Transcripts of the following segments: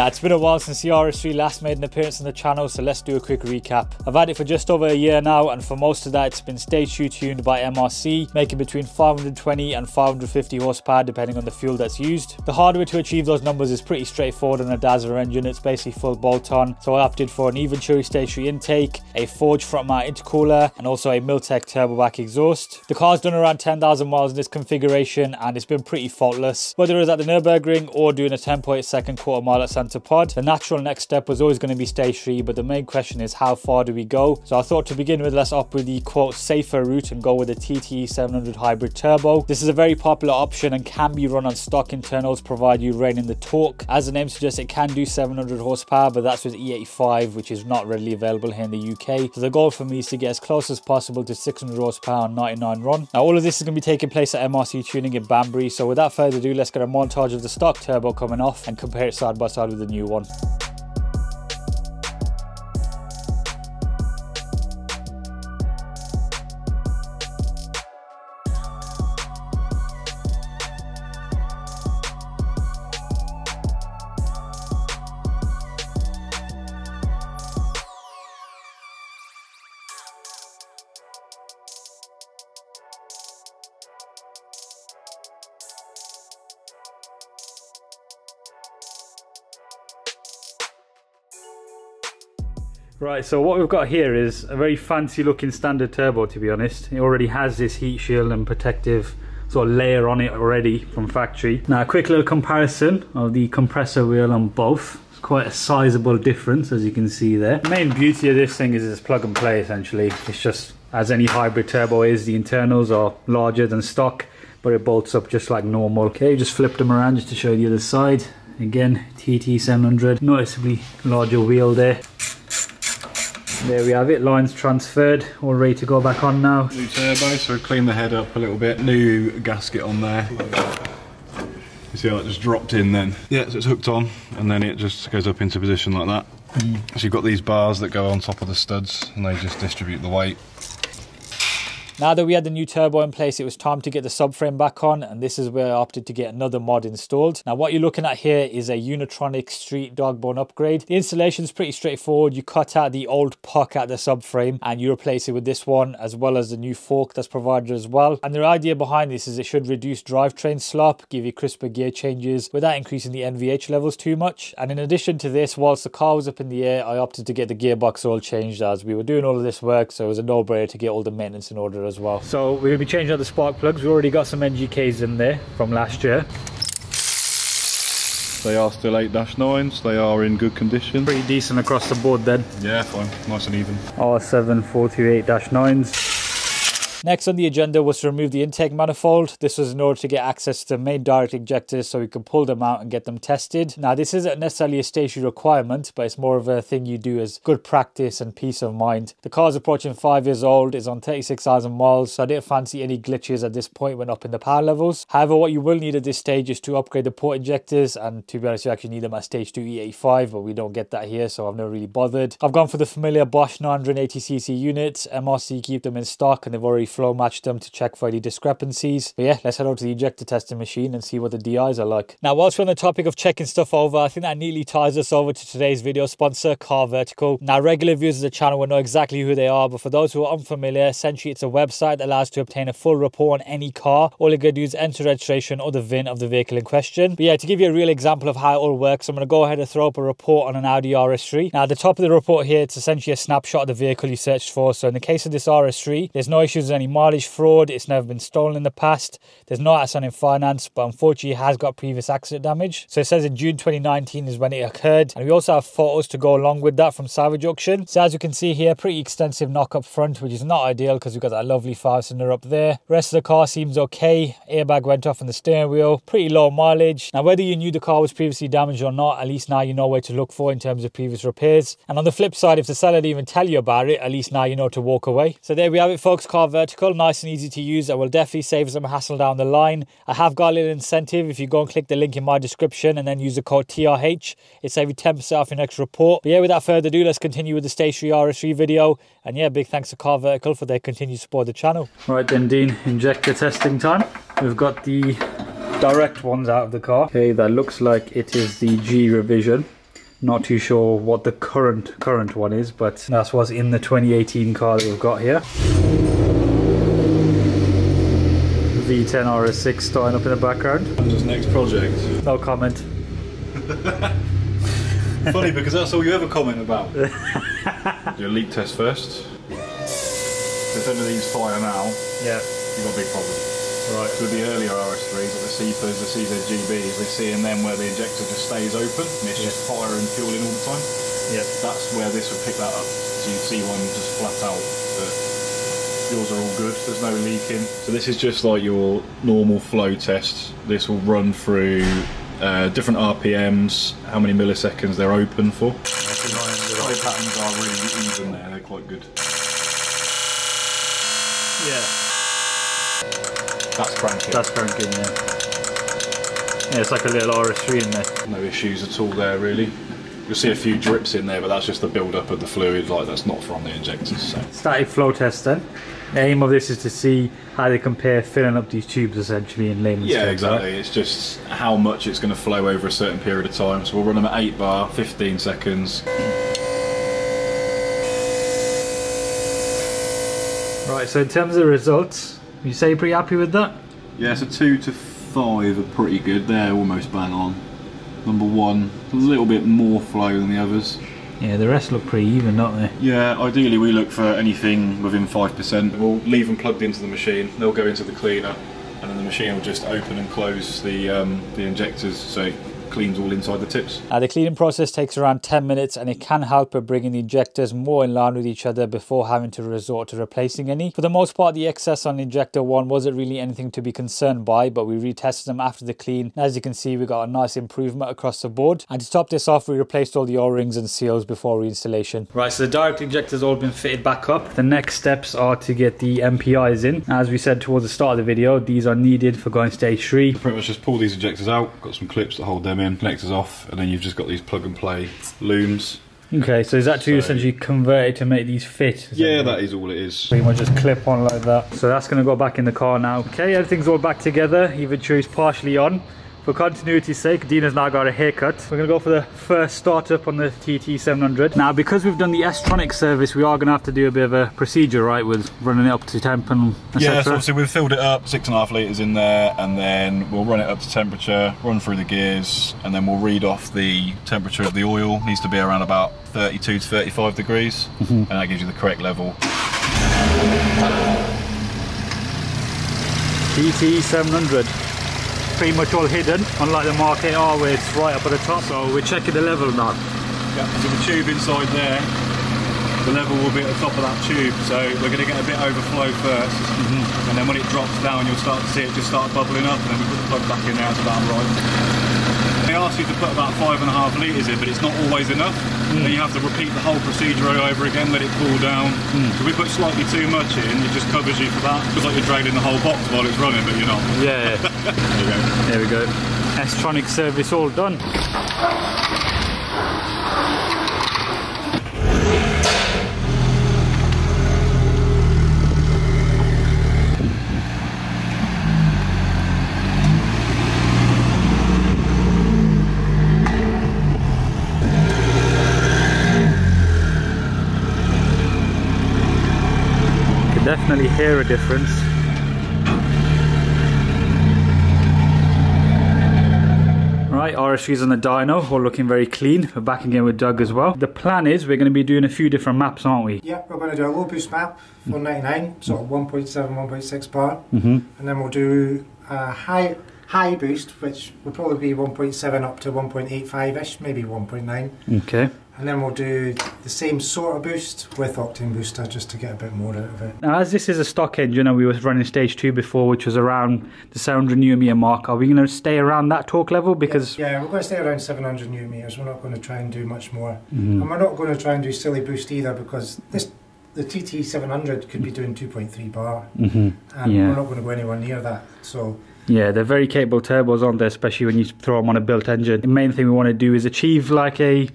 Now, it's been a while since the RS3 last made an appearance on the channel, so let's do a quick recap. I've had it for just over a year now, and for most of that it's been stage 2 tuned by MRC, making between 520 and 550 horsepower depending on the fuel that's used. The hardware to achieve those numbers is pretty straightforward on a Dazzler engine. It's basically full bolt-on, so I opted for an even Chewy stage 3 intake, a forged front mount intercooler, and also a Miltech turbo back exhaust. The car's done around 10,000 miles in this configuration, and it's been pretty faultless. Whether it was at the Nürburgring or doing a 10.2 quarter mile at Santa Pod, the natural next step was always going to be stage 3, but the main question is how far do we go? So I thought to begin with, let's opt with the quote safer route and go with the TT 700 hybrid turbo. This is a very popular option and can be run on stock internals, provide you rein in the torque. As the name suggests, it can do 700 horsepower, but that's with E85, which is not readily available here in the UK. So the goal for me is to get as close as possible to 600 horsepower on 99 run. Now all of this is going to be taking place at MRC Tuning in Banbury, so without further ado, let's get a montage of the stock turbo coming off and compare it side by side with the new one. Right, so what we've got here is a very fancy looking standard turbo, to be honest. It already has this heat shield and protective sort of layer on it already from factory. Now a quick little comparison of the compressor wheel on both. It's quite a sizable difference, as you can see there. The main beauty of this thing is it's plug and play essentially. It's just, as any hybrid turbo is, the internals are larger than stock, but it bolts up just like normal. Okay, just flip them around just to show you the other side. Again, TT 700, noticeably larger wheel there. There we have it, lines transferred, all ready to go back on now. New turbo, so clean the head up a little bit. New gasket on there. You see how it just dropped in then? Yeah, so it's hooked on and then it just goes up into position like that. So you've got these bars that go on top of the studs and they just distribute the weight. Now that we had the new turbo in place, it was time to get the subframe back on, and this is where I opted to get another mod installed. Now what you're looking at here is a Unitronic Street dog bone upgrade. The installation is pretty straightforward. You cut out the old puck at the subframe and you replace it with this one, as well as the new fork that's provided as well. And the idea behind this is it should reduce drivetrain slop, give you crisper gear changes without increasing the NVH levels too much. And in addition to this, whilst the car was up in the air, I opted to get the gearbox oil changed, as we were doing all of this work, so it was a no-brainer to get all the maintenance in order as well. So we're going to be changing out the spark plugs. We already got some NGKs in there from last year. They are still 8-9s, they are in good condition. Pretty decent across the board then. Yeah, fine, nice and even. R7 428-9s. Next on the agenda was to remove the intake manifold. This was in order to get access to main direct injectors so we could pull them out and get them tested. Now this isn't necessarily a stationary requirement, but it's more of a thing you do as good practice and peace of mind. The car's approaching 5 years old, it's on 36,000 miles, so I didn't fancy any glitches at this point when up in the power levels. However, what you will need at this stage is to upgrade the port injectors, and to be honest, you actually need them at stage 2 E85, but we don't get that here, so I've never really bothered. I've gone for the familiar Bosch 980cc units. MRC keep them in stock and they've already flow matched them to check for any discrepancies. But yeah, let's head over to the injector testing machine and see what the DIs are like. Now, whilst we're on the topic of checking stuff over, I think that neatly ties us over to today's video sponsor, Car Vertical. Now, regular viewers of the channel will know exactly who they are, but for those who are unfamiliar, essentially it's a website that allows you to obtain a full report on any car. All you gotta do is enter registration or the VIN of the vehicle in question. But yeah, to give you a real example of how it all works, I'm gonna go ahead and throw up a report on an Audi RS3. Now, at the top of the report here, it's essentially a snapshot of the vehicle you searched for. So in the case of this RS3, there's no issues with any mileage, fraud, it's never been stolen in the past, there's no outstanding finance, but unfortunately it has got previous accident damage. So it says in June 2019 is when it occurred, and we also have photos to go along with that from salvage auction. So as you can see here, pretty extensive knock up front, which is not ideal because we've got that lovely 5-cylinder up there. Rest of the car seems okay. Airbag went off on the steering wheel, pretty low mileage. Now, whether you knew the car was previously damaged or not, at least now you know where to look for in terms of previous repairs. And on the flip side, if the seller didn't even tell you about it, at least now you know to walk away. So there we have it, folks. Car Vertical, nice and easy to use, and will definitely save some hassle down the line. I have got a little incentive. If you go and click the link in my description and then use the code TRH, it saves you 10% off your next report. But yeah, without further ado, let's continue with the Stage 3 RS3 video. And yeah, big thanks to Car Vertical for their continued support of the channel. Right then, Dean, injector testing time. We've got the direct ones out of the car. Okay, that looks like it is the G revision. Not too sure what the current one is, but that's what's in the 2018 car that we've got here. V10 RS6 starting up in the background. Just next project. No comment. Funny, because that's all you ever comment about. Do a leak test first. If any of these fire now, yeah, you've got a big problem. Right. So with the earlier RS3s, like the CFAs, the CZGBs, we're seeing them where the injector just stays open and it's just firing fuel in all the time. Yeah. That's where this would pick that up. So you see one just flat out. But yours are all good. There's no leaking. So this is just like your normal flow test. This will run through different RPMs, how many milliseconds they're open for. The flow patterns are really even there. They're quite good. Yeah. That's cranking. That's cranking, yeah. Yeah, it's like a little RS3 in there. No issues at all there, really. You'll see a few drips in there, but that's just the build-up of the fluid, like that's not from the injectors. So. Static flow test then. The aim of this is to see how they compare filling up these tubes essentially in layman's terms. Yeah, exactly. Right? It's just how much it's going to flow over a certain period of time. So we'll run them at 8 bar, 15 seconds. Right, so in terms of the results, you say you're pretty happy with that? Yeah, so 2 to 5 are pretty good. They're almost bang on. Number 1, a little bit more flow than the others. Yeah, the rest look pretty even, don't they? Yeah, ideally we look for anything within 5%. We'll leave them plugged into the machine, they'll go into the cleaner, and then the machine will just open and close the injectors, so it cleans all inside the tips. The cleaning process takes around 10 minutes and it can help with bringing the injectors more in line with each other before having to resort to replacing any. For the most part, the excess on injector 1 wasn't really anything to be concerned by, but we retested them after the clean. As you can see, we got a nice improvement across the board. And to top this off, we replaced all the O-rings and seals before reinstallation. Right, so the direct injector's all been fitted back up. The next steps are to get the MPIs in. As we said towards the start of the video, these are needed for going stage 3. Pretty much just pull these injectors out, got some clips that hold them in, connectors off, and then you've just got these plug and play looms. Okay, so is that to essentially convert it to make these fit? Yeah, that is all it is. Pretty much just clip on like that. So that's going to go back in the car now. Okay, everything's all back together. Even is partially on. For continuity's sake, Dina's now got a haircut. We're going to go for the first startup on the TT700. Now, because we've done the S-Tronic service, we are going to have to do a bit of a procedure, right, with running it up to temp and etc. Yeah, so obviously we've filled it up, 6.5 litres in there, and then we'll run it up to temperature, run through the gears, and then we'll read off the temperature of the oil. It needs to be around about 32 to 35 degrees, and that gives you the correct level. TT700. Pretty much all hidden, unlike the Mark 8R where it's right up at the top. So we're checking the level now. Yeah, so the tube inside there, the level will be at the top of that tube, so we're going to get a bit overflow first, and then when it drops down you'll start to see it just start bubbling up, and then we put the plug back in there, it's about right. They ask you to put about 5.5 litres in, but it's not always enough. Then you have to repeat the whole procedure over again, let it cool down. So if we put slightly too much in, it just covers you for that. It's like you're draining the whole box while it's running, but you're not. Yeah. There we go. There we go. S-Tronic service all done. Definitely hear a difference. Right, RS3's on the dyno, all looking very clean. We're back again with Doug as well. The plan is we're going to be doing a few different maps, aren't we? Yeah, we're going to do a low boost map, 199, sort of 1.7, 1.6 bar, and then we'll do a high boost, which will probably be 1.7 up to 1.85ish, maybe 1.9. Okay. And then we'll do the same sort of boost with octane booster just to get a bit more out of it. Now, as this is a stock engine and we were running stage 2 before, which was around the 700 Nm mark, are we going to stay around that torque level? Because yeah, we're going to stay around 700 Nm. We're not going to try and do much more. And we're not going to try and do silly boost either, because the TT700 could be doing 2.3 bar, and we're not going to go anywhere near that. So yeah, they're very capable turbos, aren't they, especially when you throw them on a built engine. The main thing we want to do is achieve like a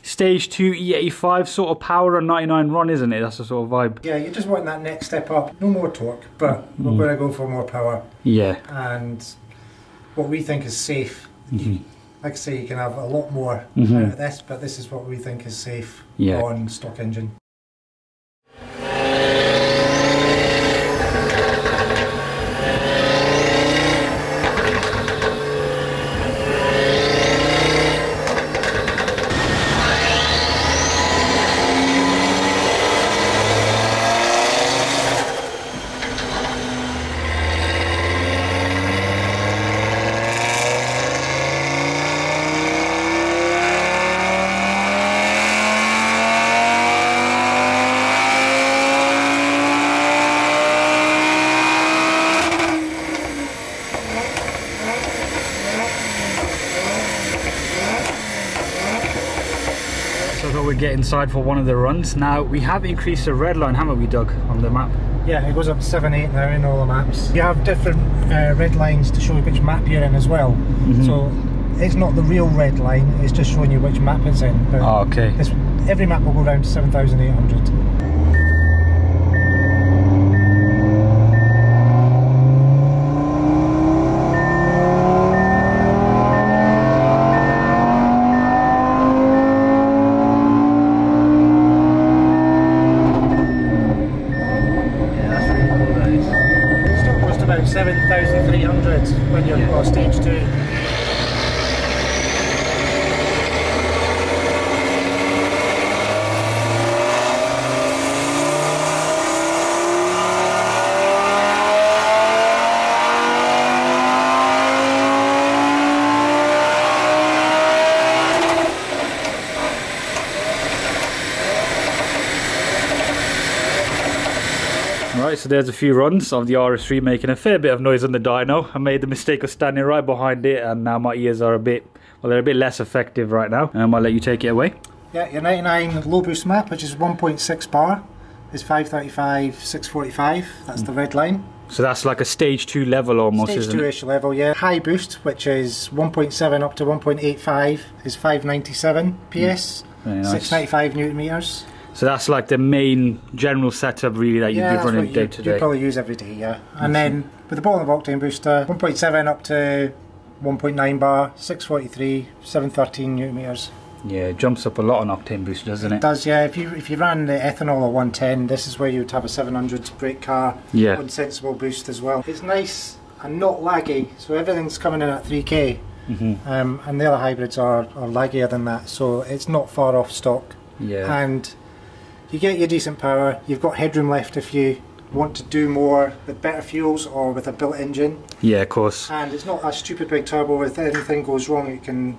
Stage 2 E85 sort of power on 99 run, isn't it? That's the sort of vibe. Yeah, you just want that next step up. No more torque, but we're going to go for more power. Yeah. And what we think is safe. like I say, you can have a lot more out of this, but this is what we think is safe on stock engine. We're get inside for one of the runs. Now we have increased the red line, haven't we, Doug, on the map? Yeah, it goes up to 7/8 now in all the maps. You have different red lines to show you which map you're in as well. So it's not the real red line, it's just showing you which map it's in. But okay. Every map will go down to 7,800. About 7,300 when you're on stage 2. Right, so there's a few runs of the RS3 making a fair bit of noise on the dyno. I made the mistake of standing right behind it, and now my ears are a bit, well, they're a bit less effective right now. I'll let you take it away. Yeah, your 99 low boost map, which is 1.6 bar, is 535, 645. That's the red line. So that's like a stage 2 level almost, stage isn't it? Stage 2-ish level, yeah. High boost, which is 1.7 up to 1.85, is 597 PS, nice. 695 Newton meters. So that's like the main general setup really that you'd be running day to day. You probably use every day, yeah. And then with the bottom of octane booster, 1.7 up to 1.9 bar, 643, 713 Newton meters. Yeah, it jumps up a lot on octane booster, doesn't it? It does, yeah. If you ran the ethanol at 110, this is where you would have a 700 brake car, sensible boost as well. It's nice and not laggy, so everything's coming in at 3k. And the other hybrids are laggier than that, so it's not far off stock. Yeah. And you get your decent power, you've got headroom left if you want to do more with better fuels or with a built engine. Yeah, of course. And it's not a stupid big turbo. If anything goes wrong, it can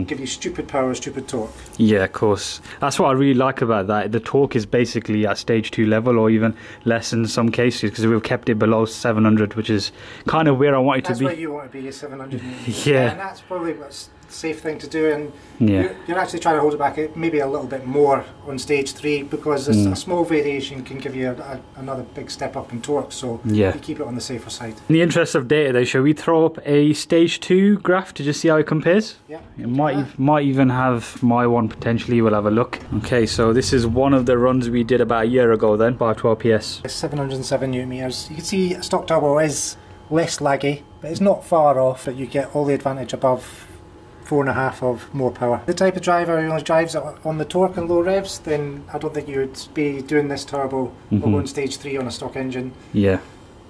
give you stupid power, stupid torque. Yeah, of course. That's what I really like about that. The torque is basically at stage 2 level, or even less in some cases, because we've kept it below 700, which is kind of where I want it to be. That's where you want to be, is 700. Yeah. And that's probably what's safe thing to do, and you're actually trying to hold it back maybe a little bit more on stage 3, because a small variation can give you another big step up in torque, so you keep it on the safer side. In the interest of data though, shall we throw up a stage 2 graph to just see how it compares? Yeah. It might even have my one potentially. We'll have a look. Okay, so this is one of the runs we did about a year ago then, 512 PS. It's 707 Newton meters. You can see a stock turbo is less laggy, but it's not far off, but you get all the advantage above 4.5 of more power. The type of driver who only drives it on the torque and low revs, then I don't think you would be doing this turbo or going stage 3 on a stock engine. Yeah.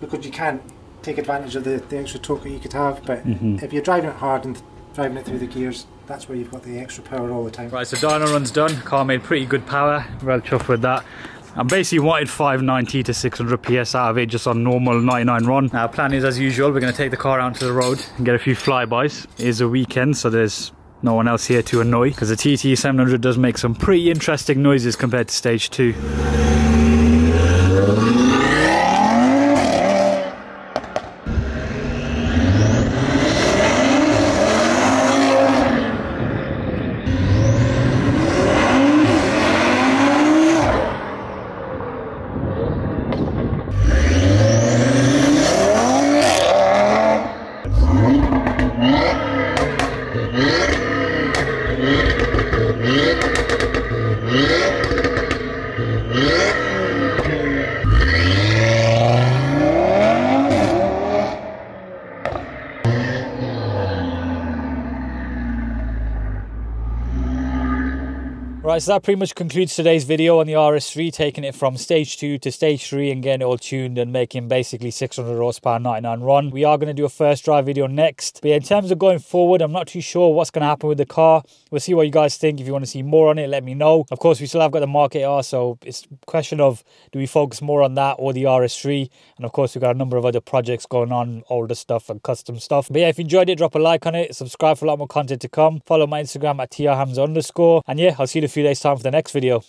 Because you can't take advantage of the extra torque that you could have, but if you're driving it hard and driving it through the gears, that's where you've got the extra power all the time. Right, so dyno run's done. Car made pretty good power. Well chuffed with that. I basically wanted 590 to 600 PS out of it just on normal 99 run. Now plan is as usual, we're going to take the car out to the road and get a few flybys. It is a weekend, so there's no one else here to annoy, because the TT700 does make some pretty interesting noises compared to stage 2. Right, so that pretty much concludes today's video on the RS3, taking it from stage 2 to stage 3 and getting it all tuned and making basically 600 horsepower 99 run. We are going to do a first drive video next. But yeah, in terms of going forward, I'm not too sure what's going to happen with the car. We'll see what you guys think. If you want to see more on it, let me know. Of course, we still have got the Mark AR, so it's a question of do we focus more on that or the RS3? And of course, we've got a number of other projects going on, older stuff and custom stuff. But yeah, if you enjoyed it, drop a like on it, subscribe for a lot more content to come. Follow my Instagram at @trhamza_. And yeah, I'll see you in a few days time for the next video.